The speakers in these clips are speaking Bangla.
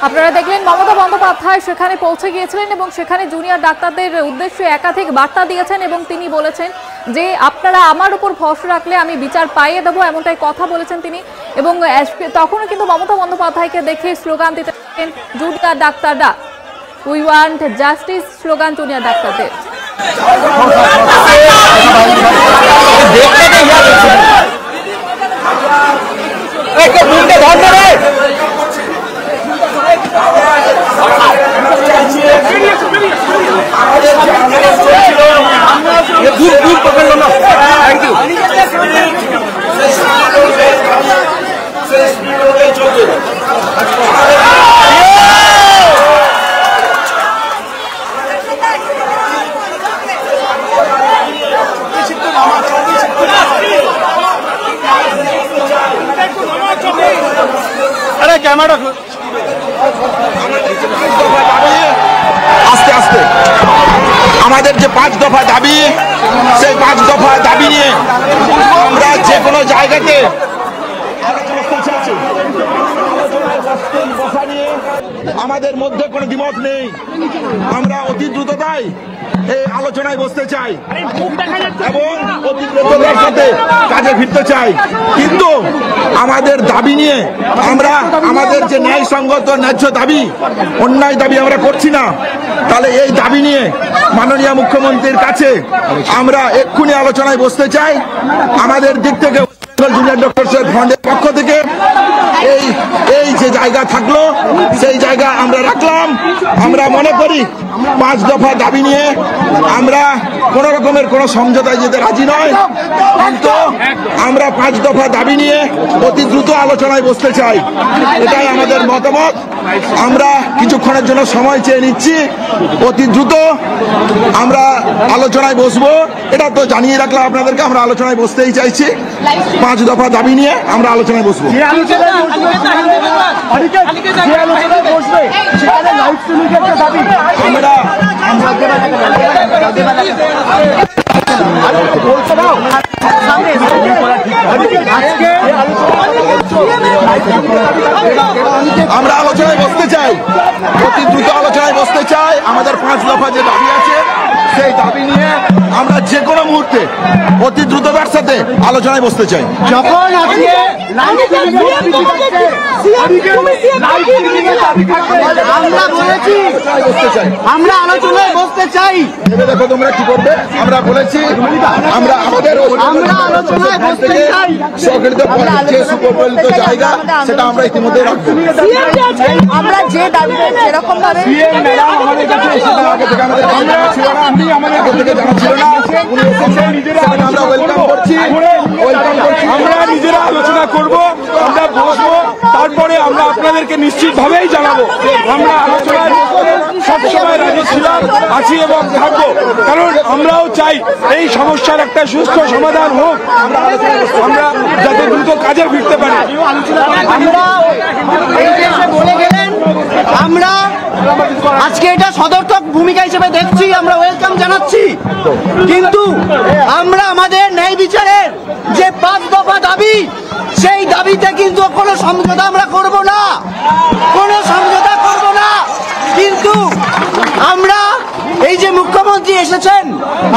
আপনারা দেখলেন মমতা বন্দ্যোপাধ্যায় সেখানে পৌঁছে গিয়েছিলেন এবং সেখানে জুনিয়র ডাক্তারদের উদ্দেশ্যে একাধিক বার্তা দিয়েছেন এবং তিনি বলেছেন যে আপনারা আমার উপর ভরসা রাখলে আমি বিচার পাইয়ে দেবো, এমনটাই কথা বলেছেন তিনি। এবং তখনও কিন্তু মমতা বন্দ্যোপাধ্যায়কে দেখে স্লোগান দিতেন জুনিয়র ডাক্তাররা, we want justice slogan junior ডাক্তারদের। আস্তে আস্তে আমাদের যে 5 দফা দাবি, সেই 5 দফা দাবি নিয়ে আমরা যে কোনো জায়গাতে আমাদের মধ্যে কোনো দ্বিমত নেই। আমরা অতি দ্রুততায় এই আলোচনায় বসতে চাই এবং অতি দ্রুততার সাথে কাজে ফিরতে চাই। কিন্তু আমাদের দাবি নিয়ে আমরা আমাদের যে ন্যায়সঙ্গত ন্যায্য দাবি, অন্যায় দাবি আমরা করছি না, তাহলে এই দাবি নিয়ে মাননীয় মুখ্যমন্ত্রীর কাছে আমরা এক্ষুনি আলোচনায় বসতে চাই। আমাদের দিক থেকে জুনিয়র ডক্টরস ফ্রন্টের পক্ষ থেকে এই যে জায়গা থাকলো সেই জায়গা আমরা রাখলাম। আমরা মনে করি 5 দফা দাবি নিয়ে আমরা কোন রকমের কোন সমঝোতায় যেতে রাজি নয়, কিন্তু আমরা 5 দফা দাবি নিয়ে অতি দ্রুত আলোচনায় বসতে চাই, এটাই আমাদের মতামত। আমরা কিছুক্ষণের জন্য সময় চেয়ে নিচ্ছি, অতি দ্রুত আমরা আলোচনায় বসবো, এটা তো জানিয়ে রাখলাম আপনাদেরকে। আমরা আলোচনায় বসতেই চাইছি, 5 দফা দাবি নিয়ে আমরা আলোচনায় বসবো। আমরা আলোচনায় বসতে চাই, অতি দ্রুত আলোচনায় বসতে চাই। আমাদের 5 দফা যে দাবি আছে সেই দাবি নিয়ে আমরা যে কোনো মুহূর্তে অতি দ্রুততার সাথে আলোচনায় বসতে চাই। যখন আমরা বলেছি আমরা আলোচনায় বসতে চাই, ভেবে দেখো তোমরা কি করবে। আমরা বলেছি আমরা আমাদের আলোচনায় বসতে চাই, স্বীকৃত যে সুপরিকল্পিত জায়গা সেটা আমরা ইতিমধ্যে রাখবো। আমরা যে দাবি এরকম ভাবে আমাদের কাছে আগে থেকে আমাদের ছিল না, আমাদের আগে থেকে জানা ছিল না, উনি এসেছেন, আমরা ওয়েলকাম করছি। আমরা নিজেরা আলোচনা করব, আমরা বসবো, তারপরে আমরা আপনাদেরকে নিশ্চিতভাবেই জানাবো। আমরা আলোচনায় সবসময় রাজি ছিলাম, আছি এবং থাকবো, কারণ আমরাও চাই এই সমস্যার একটা সুস্থ সমাধান হোক, আমরা যাতে দ্রুত কাজে ফিরতে পারি। আমরা বলে গেলেন, আমরা আজকে এটা সদর্থক ভূমিকা হিসেবে দেখছি, আমরা ওয়েলকাম জানাচ্ছি, কিন্তু আমরা আমাদের ন্যায় বিচারের যে 5 দফা দাবি, সেই দাবিতে কিন্তু কোনো সমঝোতা আমরা করব না, কোনো সমঝোতা করব না। কিন্তু আমরা এই যে মুখ্যমন্ত্রী এসেছেন,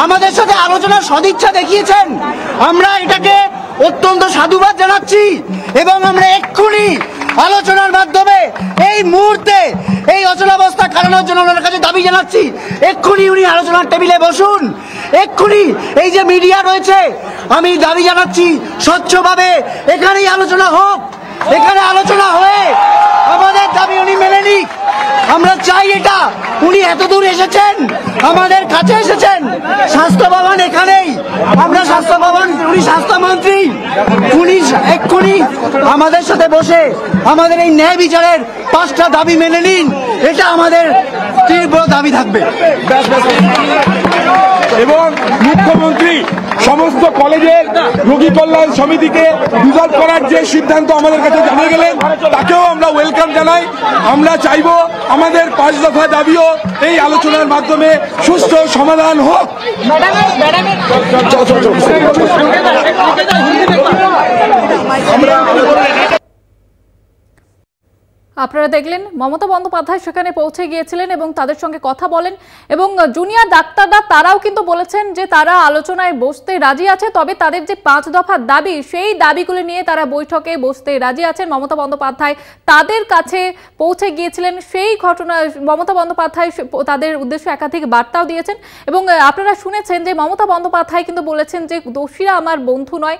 আমাদের সাথে আলোচনার সদিচ্ছা দেখিয়েছেন, আমরা এটাকে অত্যন্ত সাধুবাদ জানাচ্ছি এবং আমরা এক্ষুনি আলোচনার মাধ্যমে এই মুহূর্তে এই অচলাবস্থা কাটানোর জন্য ওনার কাছে দাবি জানাচ্ছি, এক্ষুনি উনি আলোচনার টেবিলে বসুন। এক্ষুনি এই যে মিডিয়া রয়েছে, আমি দাবি জানাচ্ছি স্বচ্ছভাবে এখানেই আলোচনা হোক, এখানে আলোচনা হয়ে আমাদের দাবি উনি মেনে নিক। আমরা চাই এটা, উনি এত দূর এসেছেন, আমাদের কাছে এসেছেন, স্বাস্থ্য ভবন এখানেই, আমরা স্বাস্থ্য ভবন, উনি স্বাস্থ্যমন্ত্রী, উনি এক্ষুনি আমাদের সাথে বসে আমাদের এই ন্যায় বিচারের 5টা দাবি মেনে নিন, এটা আমাদের তীব্র দাবি থাকবে। এবং মুখ্যমন্ত্রী সমস্ত কলেজের রোগী কল্যাণ সমিতিকে ডিজলভ করার যে সিদ্ধান্ত আমাদের কাছে জানিয়ে গেলেন, তাকেও আমরা ওয়েলকাম জানাই। আমরা চাইব আমাদের 5 দফা দাবিও এই আলোচনার মাধ্যমে সুস্থ সমাধান হোক। আপনারা দেখলেন মমতা বন্দ্যোপাধ্যায় সেখানে পৌঁছে গিয়েছিলেন এবং তাদের সঙ্গে কথা বলেন এবং জুনিয়র ডাক্তাররা তারাও কিন্তু বলেছেন যে তারা আলোচনায় বসতে রাজি আছে, তবে তাদের যে 5 দফা দাবি সেই দাবিগুলো নিয়ে তারা বৈঠকে বসতে রাজি আছেন। মমতা বন্দ্যোপাধ্যায় তাদের কাছে পৌঁছে গিয়েছিলেন, সেই ঘটনা মমতা বন্দ্যোপাধ্যায় তাদের উদ্দেশ্যে একাধিক বার্তাও দিয়েছেন এবং আপনারা শুনেছেন যে মমতা বন্দ্যোপাধ্যায় কিন্তু বলেছেন যে দোষীরা আমার বন্ধু নয়,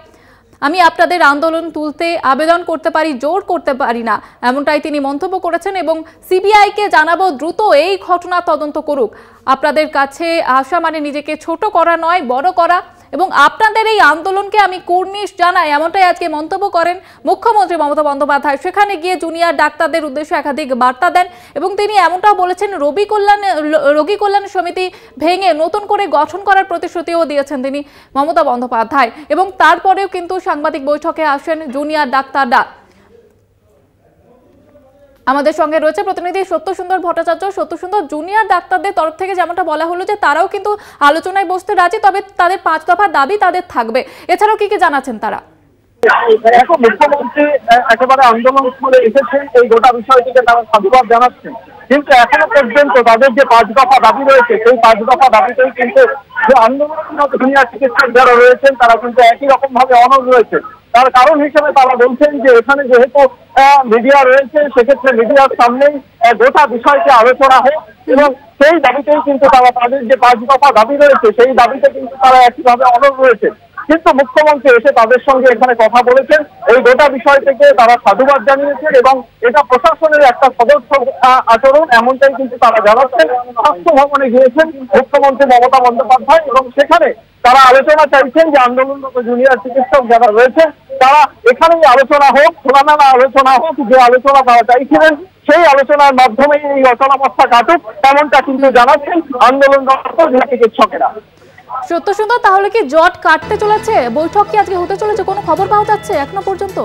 আমি আপনাদের আন্দোলন তুলতে আবেদন করতে পারি, জোর করতে পারি না, এমনটাই তিনি মন্তব্য করেছেন এবং সিবিআইকে জানাবো দ্রুত এই ঘটনা তদন্ত করুক। আপনাদের কাছে আসা মানে নিজেকে ছোট করা নয়, বড় করা, এবং আপনাদের এই আন্দোলনকে আমি কুর্নিশ জানাই, এমনটাই আজকে মন্তব্য করেন মুখ্যমন্ত্রী মমতা বন্দ্যোপাধ্যায়। সেখানে গিয়ে জুনিয়র ডাক্তারদের উদ্দেশ্যে একাধিক বার্তা দেন এবং তিনি এমনটাও বলেছেন রোগী কল্যাণ সমিতি ভেঙে নতুন করে গঠন করার প্রতিশ্রুতিও দিয়েছেন তিনি মমতা বন্দ্যোপাধ্যায়। এবং তারপরেও কিন্তু সাংবাদিক বৈঠকে আসেন জুনিয়র ডাক্তাররা। আমাদের সঙ্গে রয়েছে প্রতিনিধি সত্যসুন্দর ভট্টাচার্য। সত্যসুন্দর, জুনিয়র ডাক্তারদের তরফ থেকে যেমনটা বলা হলো যে তারাও কিন্তু আলোচনায় বসতে রাজি, তবে তাদের 5 দফা দাবি তাদের থাকবে। এছাড়াও কি কি জানাচ্ছেন তারা? এখন মুখ্যমন্ত্রী একেবারে আন্দোলন করে এসেছেন, এই গোটা বিষয়টিকে তারা সাধুবাদ জানাচ্ছেন, কিন্তু এখনো পর্যন্ত তাদের যে 5 দফা দাবি রয়েছে সেই 5 দফা দাবিতেই কিন্তু যে আন্দোলনরত জুনিয়র চিকিৎসক যারা রয়েছেন তারা কিন্তু একই রকম ভাবে অনড় রয়েছে। তার কারণ হিসেবে তারা বলছেন যে এখানে যেহেতু মিডিয়া রয়েছে, সেক্ষেত্রে মিডিয়ার সামনেই গোটা বিষয়টি আলোচনা হোক এবং সেই দাবিতেই কিন্তু তারা তাদের যে 5 দফা দাবি রয়েছে সেই দাবিতে কিন্তু তারা একইভাবে অনড় রয়েছে। কিন্তু মুখ্যমন্ত্রী এসে তাদের সঙ্গে এখানে কথা বলেছেন, এই গোটা বিষয় থেকে তারা সাধুবাদ জানিয়েছেন এবং এটা প্রশাসনের একটা সদস্য আচরণ, এমনটাই কিন্তু তারা জানাচ্ছেন। স্বাস্থ্য ভবনে গিয়েছেন মুখ্যমন্ত্রী মমতা বন্দ্যোপাধ্যায় এবং সেখানে তারা আলোচনা চাইছেন যে আন্দোলনরত জুনিয়র চিকিৎসক যারা রয়েছেন তারা এখানেই আলোচনা হোক, খোলামেলা আলোচনা হোক, যে আলোচনা তারা চাইছিলেন সেই আলোচনার মাধ্যমে এই অচলাবস্থা কাটুক, এমনটা কিন্তু জানাচ্ছেন আন্দোলনরত চিকিৎসকেরা। সত্যসুন্দর, তাহলে কি জট কাটতে চলেছে? বৈঠক কি আজকে হতে চলেছে? কোনো খবর পাওয়া যাচ্ছে এখনো পর্যন্ত?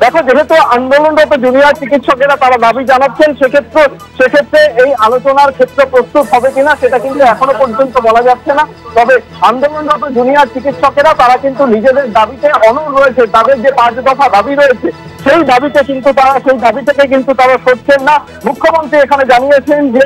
দেখো, যেহেতু আন্দোলনরত জুনিয়র চিকিৎসকেরা তারা দাবি জানাচ্ছেন, সেক্ষেত্রে এই আলোচনার ক্ষেত্রে প্রস্তুত হবে কিনা সেটা কিন্তু এখনো পর্যন্ত বলা যাচ্ছে না। তবে আন্দোলনরত জুনিয়র চিকিৎসকেরা তারা কিন্তু নিজেদের দাবিতে অনড় রয়েছে। তাদের যে 5 দফা দাবি রয়েছে সেই দাবি থেকে কিন্তু তারা সরছেন না। মুখ্যমন্ত্রী এখানে জানিয়েছেন যে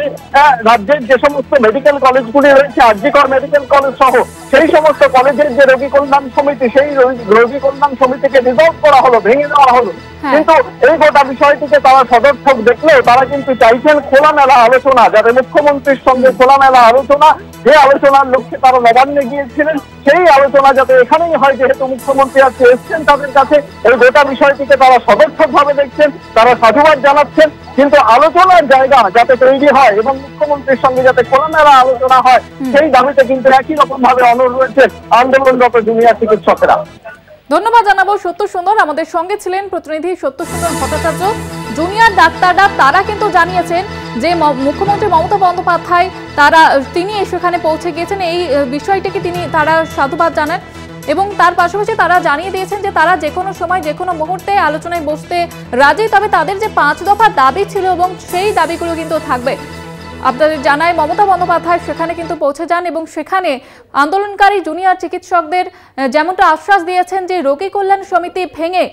রাজ্যের যে সমস্ত মেডিকেল কলেজগুলি রয়েছে, আরজিকর মেডিকেল কলেজ সহ সেই সমস্ত কলেজের যে রোগী কল্যাণ সমিতি, সেই রোগী কল্যাণ সমিতিকে ডিসলভ করা হলো, ভেঙে দেওয়া হলো। কিন্তু এই গোটা বিষয়টিকে তারা সদর্থক দেখলেও তারা কিন্তু চাইছেন খোলামেলা আলোচনা, যাতে মুখ্যমন্ত্রীর সঙ্গে খোলামেলা আলোচনা, যে আলোচনার লক্ষ্যে তারা নবান্নে গিয়েছিলেন সেই আলোচনা যাতে এখানেই হয়। যেহেতু মুখ্যমন্ত্রী আজকে এসছেন তাদের কাছে, এই গোটা বিষয়টিকে তারা সদর্থক ভাবে দেখছেন, তারা সাধুবাদ জানাচ্ছেন, কিন্তু আলোচনার জায়গা যাতে তৈরি হয় এবং মুখ্যমন্ত্রীর সঙ্গে যাতে খোলামেলা আলোচনা হয় সেই দাবিতে কিন্তু একই রকম ভাবে অনড় রয়েছে আন্দোলনরত জুনিয়র চিকিৎসকেরা। ধন্যবাদ জানাবো সত্যসুন্দর। আমাদের সঙ্গে ছিলেন প্রতিনিধি সত্যসুন্দর ভট্টাচার্য। জুনিয়র ডাক্তাররা তারা কিন্তু জানিয়েছেন যে মুখ্যমন্ত্রী মমতা বন্দ্যোপাধ্যায় তিনি সেখানে পৌঁছে গিয়েছেন, এই বিষয়টিকে তারা সাধুবাদ জানান এবং তার পাশাপাশি তারা জানিয়ে দিয়েছেন যে তারা যে কোনো সময় যে কোনো মুহূর্তে আলোচনায় বসতে রাজি, তবে তাদের যে 5 দফা দাবি ছিল এবং সেই দাবিগুলো কিন্তু থাকবে। আপনাদের জানায় মমতা বন্দ্যোপাধ্যায় সেখানে কিন্তু পৌঁছে যান এবং সেখানে আন্দোলনকারী জুনিয়র চিকিৎসকদের যেমনটা আশ্বাস দিয়েছেন যে রোগী কল্যাণ সমিতি ভেঙে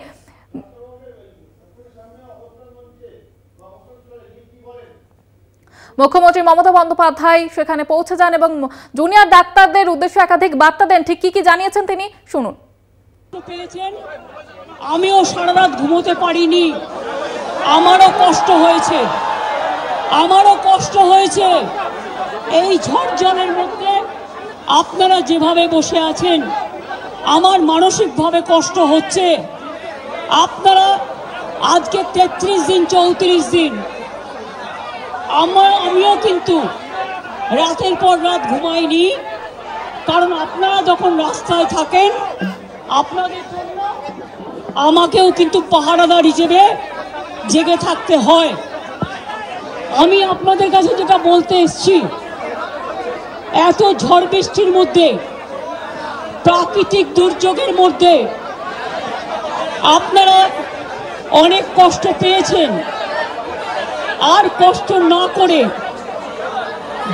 মুখ্যমন্ত্রী মমতা বন্দ্যোপাধ্যায় সেখানে পৌঁছে যান এবং জুনিয়র ডাক্তারদের উদ্দেশ্যে একাধিক বার্তা দেন। ঠিক কি জানিয়েছেন তিনি, শুনুন। আমিও সারা রাত ঘুমোতে পারিনি, আমারও কষ্ট হয়েছে। এই ঝড় জলের মধ্যে আপনারা যেভাবে বসে আছেন আমার মানসিকভাবে কষ্ট হচ্ছে। আপনারা আজকে 33 দিন 34 দিন, আমিও কিন্তু রাতের পর রাত ঘুমাইনি, কারণ আপনারা যখন রাস্তায় থাকেন আপনাদের জন্য আমাকেও কিন্তু পাহারাদার হিসেবে জেগে থাকতে হয়। আমি আপনাদের কাছে যেটা বলতে এসেছি, এত ঝড় বৃষ্টির মধ্যে, প্রাকৃতিক দুর্যোগের মধ্যে আপনারা অনেক কষ্ট পেয়েছেন। আর কষ্ট না করে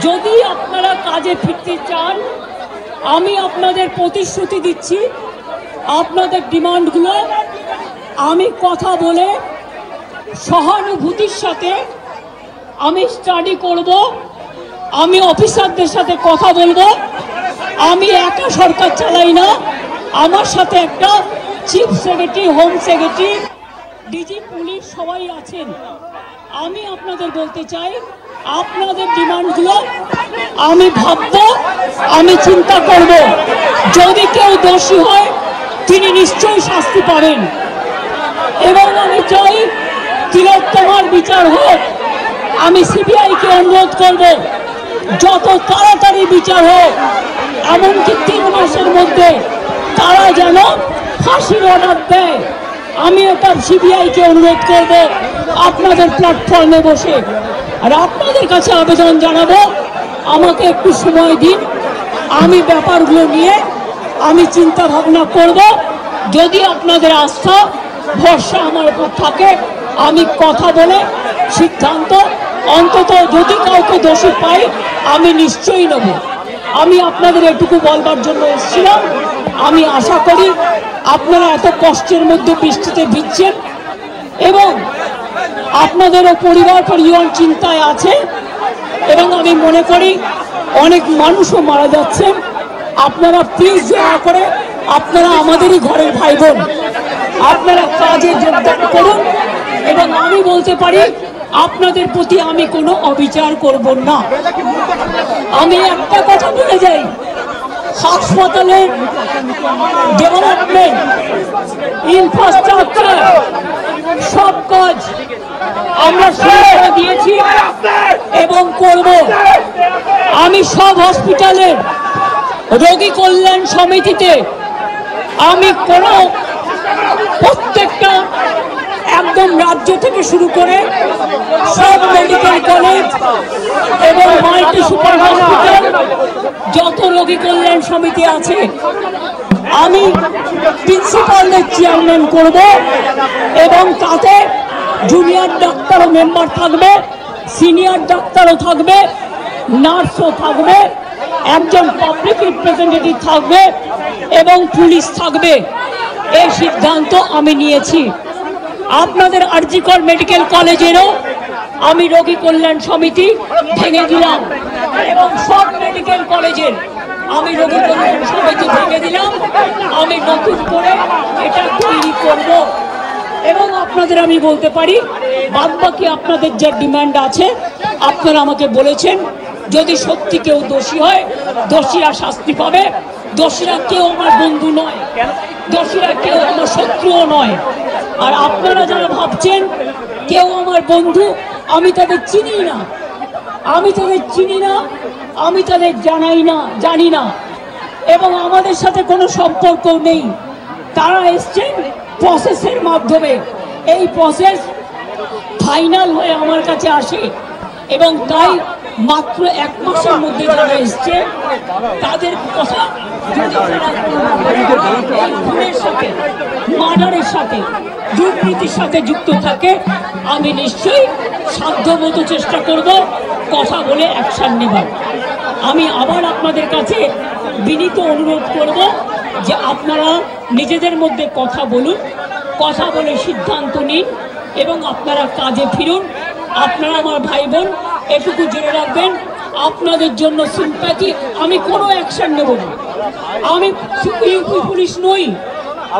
যদি আপনারা কাজে ফিরতে চান, আমি আপনাদের প্রতিশ্রুতি দিচ্ছি, আপনাদের ডিমান্ডগুলো আমি কথা বলে সহানুভূতির সাথে আমি স্টাডি করব, আমি অফিসারদের সাথে কথা বলবো। আমি একা সরকার চালাই না, আমার সাথে একটা chief secretary, home secretary, DG police সবাই আছেন। আমি আপনাদের বলতে চাই, আপনাদের ডিমান্ডগুলো আমি ভাববো, আমি চিন্তা করব। যদি কেউ দোষী হয় তিনি নিশ্চয়ই শাস্তি পাবেন, এবং আমি চাই তিলোত্তমার বিচার হোক। আমি সিবিআইকে অনুরোধ করব যত তাড়াতাড়ি বিচার হোক, এমনকি 3 মাসের মধ্যে তারা যেন ফাঁসির অর্ডার দেয়। আমি এটা সিবিআইকে অনুরোধ করব আপনাদের প্ল্যাটফর্মে বসে। আর আপনাদের কাছে আবেদন জানাবো, আমাকে একটু সময় দিন, আমি ব্যাপারগুলো নিয়ে আমি চিন্তা ভাবনা করব। যদি আপনাদের আস্থা ভরসা আমার উপর থাকে, আমি কথা বলে সিদ্ধান্ত, অন্তত যদি কাউকে দোষী পাই আমি নিশ্চয়ই নেব। আমি আপনাদের এটুকু বলবার জন্য এসেছিলাম। আমি আশা করি আপনারা এত কষ্টের মধ্যে বৃষ্টিতে ভিজছেন এবং আপনাদেরও পরিবার পরিজন চিন্তায় আছে, এবং আমি মনে করি অনেক মানুষও মারা যাচ্ছেন। আপনারা প্লিজ দয়া করে, আপনারা আমাদেরই ঘরের ভাই বোন, আপনারা কাজে যোগদান করুন। এবং আমি বলতে পারি আপনাদের প্রতি আমি কোনো অবিচার করব না। আমি একটা কথা বলে যাই, হাসপাতালের ডেভেলপমেন্ট, ইনফ্রাস্ট্রাকচার, সব কাজ আমরা শুরু করে দিয়েছি এবং করব। আমি সব হসপিটালের রোগী কল্যাণ সমিতিতে আমি প্রত্যেকটা একদম রাজ্য থেকে শুরু করে সব মেডিকেল কলেজ এবং মাল্টি সুপার হসপিটাল, যত রোগী কল্যাণ সমিতি আছে, আমি প্রিন্সিপালদের চেয়ারম্যান করব। এবং তাতে জুনিয়র ডাক্তারও মেম্বার থাকবে, সিনিয়র ডাক্তারও থাকবে, নার্সও থাকবে, একজন পাবলিক রিপ্রেজেন্টেটিভ থাকবে এবং পুলিশ থাকবে। এই সিদ্ধান্ত আমি নিয়েছি। আপনাদের আরজিকর মেডিকেল কলেজেরও আমি রোগী কল্যাণ সমিতি ভেঙে দিলাম, এবং সব মেডিকেল কলেজের আমি রোগী কল্যাণ সমিতি ভেঙে দিলাম। আমি নতুন করে এটা তৈরি করব। এবং আপনাদের আমি বলতে পারি, বাদবাকি আপনাদের যে ডিমান্ড আছে আপনারা আমাকে বলেছেন, যদি সত্যি কেউ দোষী হয় দোষীরা শাস্তি পাবে। দোষীরা কেউ আমার বন্ধু নয়, দোষীরা কেউ আমার শত্রুও নয়। আর আপনারা যারা ভাবছেন কেউ আমার বন্ধু, আমি তাদের চিনি না, আমি তাদের চিনি না, আমি তাদের জানি না, এবং আমাদের সাথে কোনো সম্পর্ক নেই। তারা এসছেন প্রসেসের মাধ্যমে, এই প্রসেস ফাইনাল হয়ে আমার কাছে আসে, এবং তাই মাত্র 1 মাসের মধ্যে যারা এসছে তাদের কথা যদি খুনের সাথে, মার্ডারের সাথে, দুর্নীতির সাথে যুক্ত থাকে, আমি নিশ্চয়ই সাধ্যমতো চেষ্টা করব কথা বলে অ্যাকশন নেবার। আমি আবার আপনাদের কাছে বিনীত অনুরোধ করব যে আপনারা নিজেদের মধ্যে কথা বলুন, কথা বলে সিদ্ধান্ত নিন এবং আপনারা কাজে ফিরুন। আপনারা আমার ভাই বোন, এটুকু জেনে রাখবেন, আপনাদের জন্য সিম্প্যাথি, আমি কোনো অ্যাকশন নেব না। আমি ইউপি পুলিশ নই,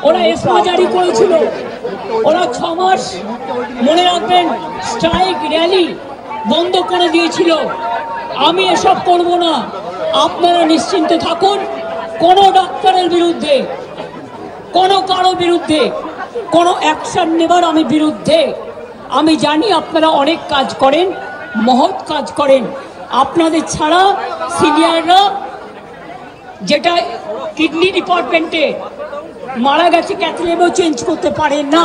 ওরা এসমা জারি করেছিল, ওরা 6 মাস মনে রাখবেন স্ট্রাইক র্যালি বন্ধ করে দিয়েছিল। আমি এসব করব না। আপনারা নিশ্চিন্তে থাকুন, কোনো ডাক্তারের বিরুদ্ধে, কোনো কারো বিরুদ্ধে কোনো অ্যাকশন নেবার আমি বিরুদ্ধে। আমি জানি আপনারা অনেক কাজ করেন, মহৎ কাজ করেন। আপনাদের ছাড়া সিনিয়ররা, যেটা কিডনি ডিপার্টমেন্টে মারা গেছে, ক্যাথলেবও চেঞ্জ করতে পারে না,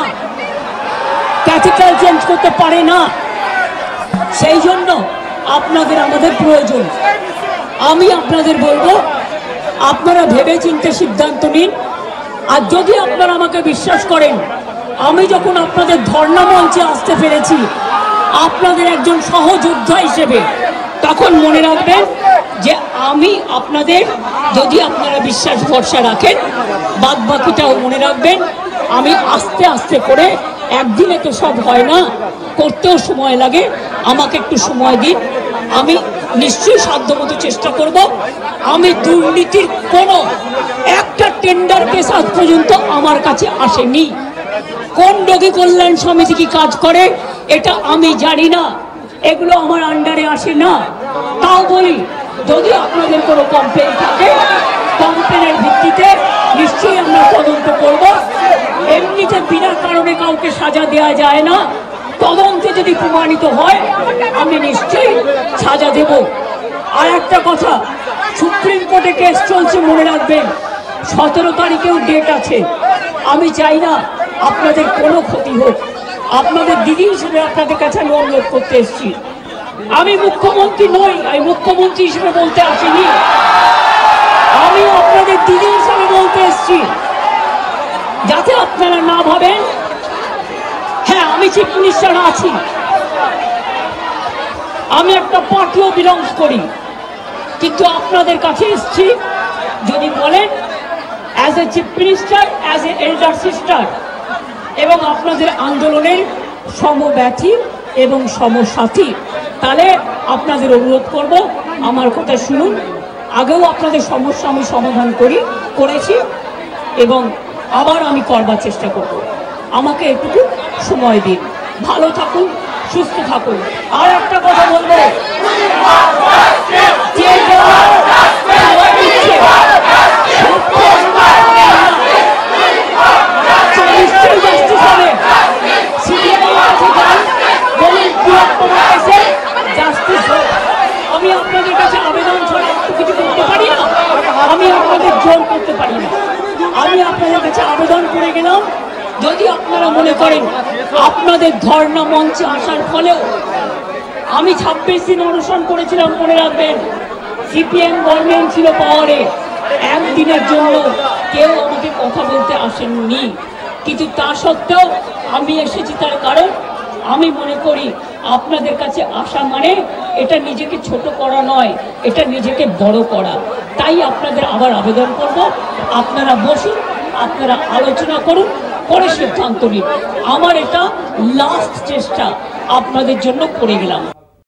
ক্যাথিটার চেঞ্জ করতে পারে না। সেই জন্য আপনাদের আমাদের প্রয়োজন। আমি আপনাদের বলবো, আপনারা ভেবে চিন্তে সিদ্ধান্ত নিন। আর যদি আপনারা আমাকে বিশ্বাস করেন, আমি যখন আপনাদের ধর্ণা মঞ্চে আসতে পেরেছি আপনাদের একজন সহযোদ্ধা হিসেবে, তখন মনে রাখবেন যে আমি আপনাদের, যদি আপনারা বিশ্বাস ভরসা রাখেন, বাদ বাকিটাও মনে রাখবেন, আমি আস্তে আস্তে করে একদিনে তো সব হয় না, করতেও সময় লাগে। আমাকে একটু সময় দিন, আমি নিশ্চয়ই সাধ্যমতো চেষ্টা করব। আমি দুর্নীতির কোনো একটা টেন্ডার কেস আজ পর্যন্ত আমার কাছে আসেনি। কোন রোগী কল্যাণ সমিতি কি কাজ করে এটা আমি জানি না, এগুলো আমার আন্ডারে আসে না। তাও বলি, যদি আপনাদের কোনো কমপ্লেন থাকে, কমপ্লেনের ভিত্তিতে নিশ্চয়ই আমরা তদন্ত করব। এমনিতে বিনা কারণে কাউকে সাজা দেওয়া যায় না। তদন্তে যদি প্রমাণিত হয় আমি নিশ্চয়ই সাজা দেব। আর একটা কথা, সুপ্রিম কোর্টে কেস চলছে, মনে রাখবেন 17 তারিখেও ডেট আছে। আমি চাই না আপনাদের কোনো ক্ষতি হোক। আপনাদের দিদি হিসেবে আপনাদের কাছে আমি অনুরোধ করতে এসেছি। আমি মুখ্যমন্ত্রী নই, আমি মুখ্যমন্ত্রী হিসেবে বলতে আসিনি, আমি আপনাদের দিদি হিসেবে বলতে এসেছি, যাতে আপনারা না ভাবেন হ্যাঁ আমি চিফ মিনিস্টার আছি। আমি একটা পার্টিও বিলংস করি, কিন্তু আপনাদের কাছে এসেছি যদি বলেন as a chief minister, as a elder sister, এবং আপনাদের আন্দোলনের সমব্যথী এবং সমসাথী, তাহলে আপনাদের অনুরোধ করব আমার কথা শুনুন। আগেও আপনাদের সমস্যা আমি সমাধান করেছি এবং আবার আমি করবার চেষ্টা করব। আমাকে একটু সময় দিন। ভালো থাকুন, সুস্থ থাকুন। আর একটা কথা বলবো, আমি আপনাদের কাছে আবেদন ছাড়া কিছু করতে পারি না, আমি আপনাদের জোর করতে পারি না। আমি আপনাদের কাছে আবেদন করে গেলাম, যদি আপনারা মনে করেন আপনাদের ধর্ণা মঞ্চে আসার ফলেও, আমি 26 দিন অনশন করেছিলাম, মনে রাখবেন সিপিএম গভর্নমেন্ট ছিল পাওয়ারে, একদিনের জন্য কেউ আমাকে কথা বলতে আসেননি। কিন্তু তা সত্ত্বেও আমি এসেছি, তার কারণ আমি মনে করি আপনাদের কাছে আসা মানে এটা নিজেকে ছোট করা নয়, এটা নিজেকে বড় করা। তাই আপনাদের আবার আবেদন করব, আপনারা বসুন, আপনারা আলোচনা করুন, করে সিদ্ধান্ত নিন। আমার এটা লাস্ট চেষ্টা আপনাদের জন্য করে গেলাম।